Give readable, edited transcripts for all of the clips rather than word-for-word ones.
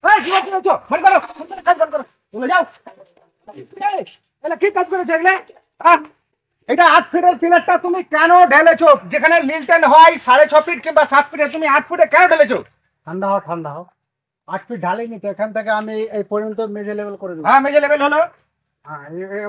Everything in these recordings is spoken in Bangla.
এই কি করছো? ফোন করো, কাজ করো, চলে যাও। এলা কি কাজ করেছো এগুলো? এটা 8 ফিটের পিলারটা তুমি কেন ঢেলেছো? যেখানে লিন্টেন হয় 6.5 ফিট কিংবা 7 ফিটে, তুমি 8 ফিটে কেন ঢেলেছো? ঠান্ডা হও, ঠান্ডা হও। 8 ফিট ঢালিনি তো, এখান থেকে আমি এই পর্যন্ত মেজে লেভেল করে দেবো। হ্যাঁ, মেজে লেভেল হলো। হ্যাঁ,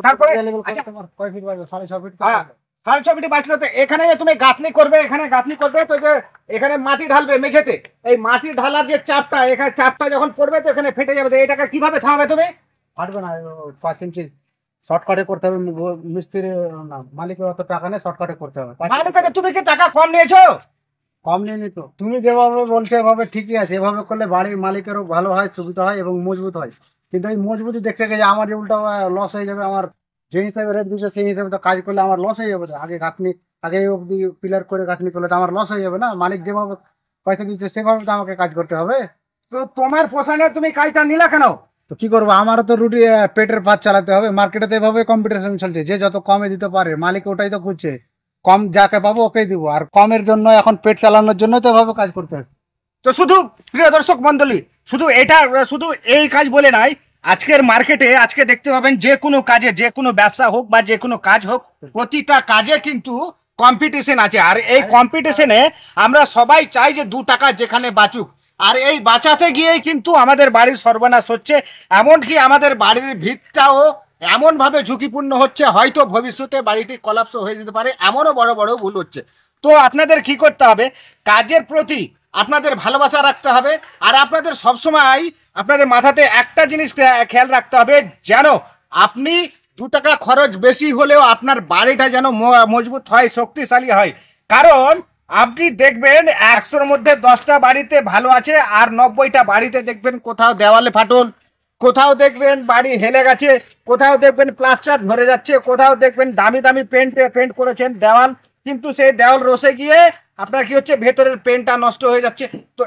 তারপরে লেভেল আচ্ছা, তোমার কয় ফিট বাজবে? 6.5 ফিট। হ্যাঁ 6.5 ফিটে বাঁচলো তো এখানে যে তুমি গাঁথনি করবে, এখানে গাঁথনি করবে তো যে এখানে মাটি ঢালবে মেঝেতে, এই মাটি ঢালার যে চাপটা, এখানে চাপটা যখন পড়বে তো এখানে ফেটে যাবে। তো এটাকে কিভাবে থামাবে তুমি? ফাটবে না, 5 ইঞ্চি শর্টকাটে করতে হবে। মিস্ত্রি না, মালিকের অত টাকা নেই, শর্টকাটে করতে হবে। মালিকের তুমি কি টাকা কম নিয়েছো? কম নিয়ে নিত। তুমি যেভাবে বলছো এভাবে ঠিকই আছে, এভাবে করলে বাড়ির মালিকেরও ভালো হয়, সুবিধা হয় এবং মজবুত হয়। কিন্তু এই মজবুতি দেখতে গেলে আমার যে উল্টা লস হয়ে যাবে। আমার যে হিসাবে রেট দিচ্ছে সেই হিসাবে তো কাজ করলে আমার লস হয়ে যাবে। আগে গাঁথনি, আগে অব্দি পিলার করে গাঁথনি করলে তো আমার লস হয়ে যাবে না। মালিক যেভাবে পয়সা দিচ্ছে সেভাবে তো আমাকে কাজ করতে হবে। তো তোমার পোষানে তুমি কাজটা নিলা কেন? তো কি করবো, আমারও তো রুটি পেটের ভাত চালাতে হবে। মার্কেটে তো এভাবে কম্পিটিশন চলছে, যে যত কমে দিতে পারে মালিক ওটাই তো খুঁজছে। কম যাকে পাবো ওকেই দিব, আর কমের জন্য এখন পেট চালানোর জন্য তো এভাবে কাজ করতে হবে। তো শুধু প্রিয় দর্শক মন্ডলী, শুধু এটা, শুধু এই কাজ বলে নাই, আজকের মার্কেটে আজকে দেখতে পাবেন যে কোনো কাজে, যে কোনো ব্যবসা হোক বা যে কোনো কাজ হোক, প্রতিটা কাজে কিন্তু কম্পিটিশন আছে। আর এই কম্পিটিশনে আমরা সবাই চাই যে 2 টাকা যেখানে বাঁচুক। আর এই বাঁচাতে গিয়েই কিন্তু আমাদের বাড়ির সর্বনাশ হচ্ছে। এমনকি আমাদের বাড়ির ভিতটাও এমনভাবে ঝুঁকিপূর্ণ হচ্ছে, হয়তো ভবিষ্যতে বাড়িটি কলাপস হয়ে যেতে পারে, এমনও বড় বড় ভুল হচ্ছে। তো আপনাদের কি করতে হবে? কাজের প্রতি আপনাদের ভালোবাসা রাখতে হবে। আর আপনাদের সবসময় আপনাদের মাথাতে একটা জিনিস খেয়াল রাখতে হবে, যেন আপনি 2 টাকা খরচ বেশি হলেও আপনার বাড়িটা যেন মজবুত হয়, শক্তিশালী হয়। কারণ আপনি দেখবেন 100-র মধ্যে 10টা বাড়িতে ভালো আছে, আর 90টা বাড়িতে দেখবেন কোথাও দেওয়ালে ফাটল, কোথাও দেখবেন বাড়ি হেলে গেছে, কোথাও দেখবেন প্লাস্টার ধরে যাচ্ছে, কোথাও দেখবেন দামি দামি পেন্ট করেছেন দেওয়াল, কিন্তু সেই দেওয়াল রসে গিয়ে আপনার কি হচ্ছে, ভেতরের পেন্টটা নষ্ট হয়ে যাচ্ছে। তো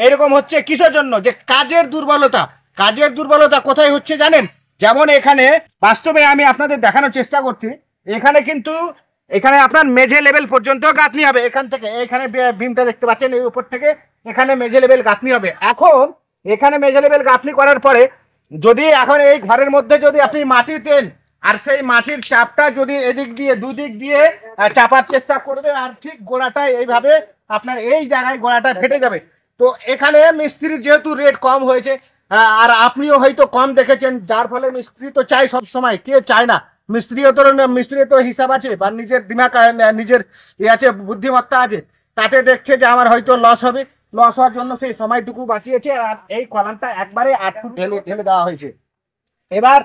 এইরকম হচ্ছে কিসের জন্য? যে কাজের দুর্বলতা। কাজের দুর্বলতা কোথায় হচ্ছে জানেন? যেমন এখানে বাস্তবে আমি আপনাদের দেখানোর চেষ্টা করছি। এখানে কিন্তু এখানে আপনার মেঝে লেভেল পর্যন্ত গাঁথনি হবে। এখান থেকে এখানে বিমটা দেখতে পাচ্ছেন, এই উপর থেকে এখানে মেঝে লেভেল গাঁথনি হবে। এখন এখানে মেঝে লেভেল গাঁথনি করার পরে যদি এখন এই ঘরের মধ্যে যদি আপনি মাটি দেন, আর সেই মাটির চাপটা যদি এদিক দিয়ে দুদিক দিয়ে চাপার চেষ্টা করবে, আর ঠিক গোড়াটা এইভাবে আপনার এই জায়গায় গোড়াটা ফেটে যাবে। তো এখানে মিস্ত্রির যেহেতু রেট কম হয়েছে, আর আপনিও হয়তো কম দেখেছেন, যার ফলে মিস্ত্রি তো চাই সব সময়, কে চায় না? মিস্ত্রিও তো হিসাব আছে, বা নিজের দিমাগ, নিজের আছে, বুদ্ধিমত্তা আছে। তাতে দেখছে যে আমার হয়তো লস হবে, লস হওয়ার জন্য সেই সময়টুকু বাঁচিয়েছে, আর এই কলামটা একবারে 8 ফুট ঢেলে দেওয়া হয়েছে। এবার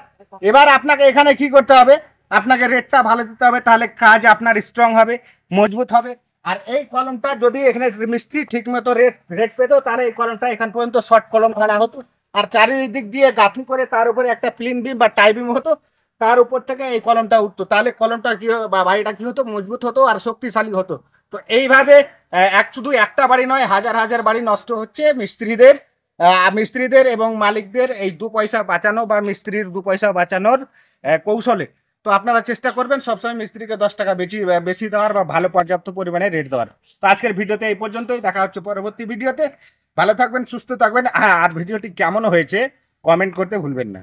এবার আপনাকে এখানে কি করতে হবে? আপনাকে রেটটা ভালো দিতে হবে, তাহলে কাজ আপনার স্ট্রং হবে, মজবুত হবে। আর এই কলমটা যদি এখানে মিস্ত্রি ঠিক মতো রেট পেত, তাহলে এই কলমটা এখান পর্যন্ত শর্ট কলম করা হতো, আর চারিদিক দিয়ে গাঁথনি করে তার উপরে একটা প্লিন বিম বা টাই বিম হতো, তার উপর থেকে এই কলমটা উঠতো। তাহলে কলমটা কি বা বাড়িটা কি হতো, মজবুত হতো আর শক্তিশালী হতো। তো এইভাবে শুধু একটা বাড়ি নয়, হাজার হাজার বাড়ি নষ্ট হচ্ছে মিস্ত্রিদের এবং মালিকদের এই 2 পয়সা বাঁচানো বা মিস্ত্রির 2 পয়সা বাঁচানোর কৌশলে। তো আপনারা চেষ্টা করবেন সবসময় মিস্ত্রিকে 10 টাকা বেশি দেওয়ার বা ভালো পর্যাপ্ত পরিমাণে রেট দেওয়ার। তো আজকের ভিডিওতে এই পর্যন্তই, দেখা হচ্ছে পরবর্তী ভিডিওতে। ভালো থাকবেন, সুস্থ থাকবেন। আর ভিডিওটি কেমন হয়েছে কমেন্ট করতে ভুলবেন না।